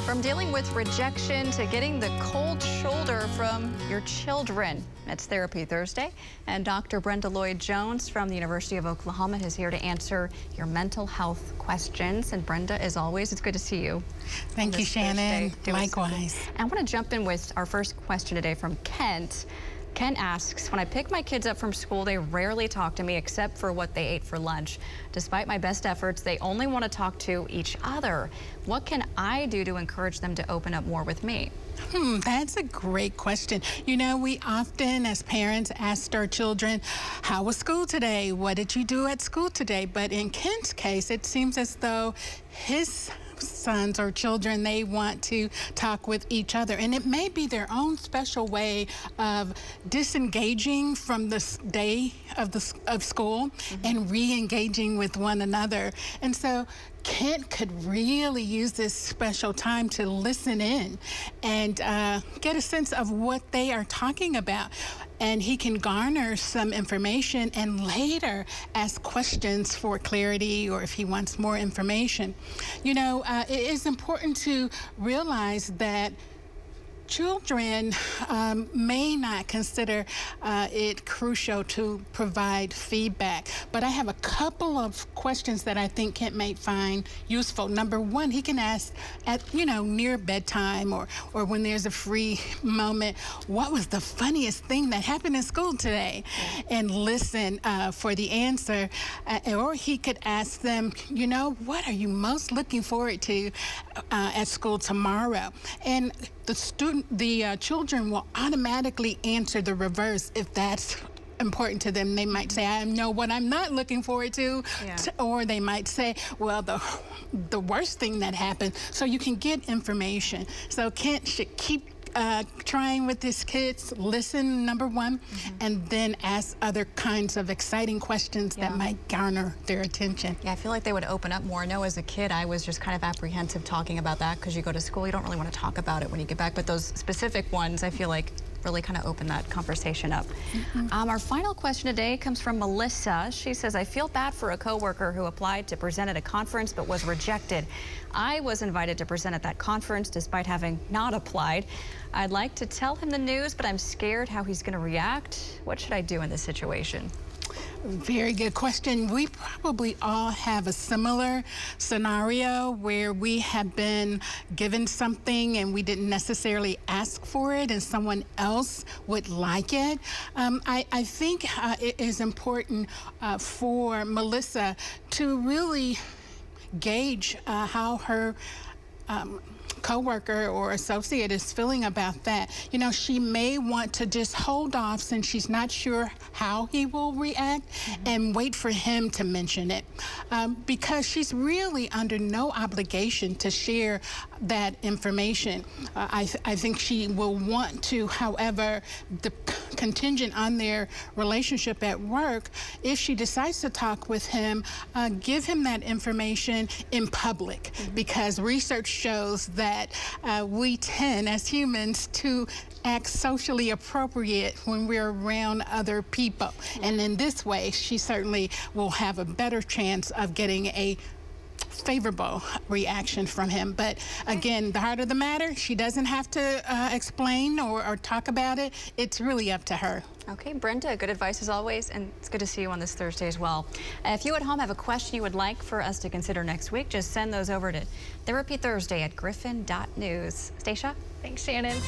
From dealing with rejection to getting the cold shoulder from your children. It's Therapy Thursday, and Dr. Brenda Lloyd-Jones from the University of Oklahoma is here to answer your mental health questions. And Brenda, as always, it's good to see you. Thank you, Shannon. Likewise. I want to jump in with our first question today from Kent. Ken asks, when I pick my kids up from school, they rarely talk to me except for what they ate for lunch. Despite my best efforts, they only want to talk to each other. What can I do to encourage them to open up more with me? That's a great question. You know, we often, as parents, ask our children, how was school today? What did you do at school today? But in Kent's case, it seems as though his sons or children, they want to talk with each other, and it may be their own special way of disengaging from the day of school and re-engaging with one another. And so Kent could really use this special time to listen in and get a sense of what they are talking about. And he can garner some information and later ask questions for clarity or if he wants more information. You know, it is important to realize that children may not consider it crucial to provide feedback, but I have a couple of questions that I think Kent might find useful. Number one, he can ask at, near bedtime or when there's a free moment, what was the funniest thing that happened in school today? And listen for the answer. Or he could ask them, what are you most looking forward to at school tomorrow? And the children will automatically answer the reverse if that's important to them. They might say, I know what I'm not looking forward to, or they might say, well, the worst thing that happened. So you can get information. So Kent should keep trying with his kids, listen, number one, and then ask other kinds of exciting questions that might garner their attention. Yeah, I feel like they would open up more. I know as a kid, I was just kind of apprehensive talking about that because you go to school, you don't really want to talk about it when you get back, but those specific ones, I feel like really kind of open that conversation up. Our final question today comes from Melissa. She says, I feel bad for a coworker who applied to present at a conference but was rejected. I was invited to present at that conference despite having not applied. I'd like to tell him the news, but I'm scared how he's going to react. What should I do in this situation? Very good question. We probably all have a similar scenario where we have been given something and we didn't necessarily ask for it and someone else would like it. I think it is important for Melissa to really gauge how her coworker or associate is feeling about that. She may want to just hold off since she's not sure how he will react and wait for him to mention it because she's really under no obligation to share that information. I think she will want to, however, the contingent on their relationship at work, if she decides to talk with him, give him that information in public because research shows that we tend as humans to act socially appropriate when we're around other people. And in this way, she certainly will have a better chance of getting a favorable reaction from him. But again, the heart of the matter, she doesn't have to explain or talk about it. It's really up to her. Okay, Brenda, good advice as always, and it's good to see you on this Thursday as well. If you at home have a question you would like for us to consider next week, just send those over to therapythursday@griffin.news. Stacia? Thanks, Shannon.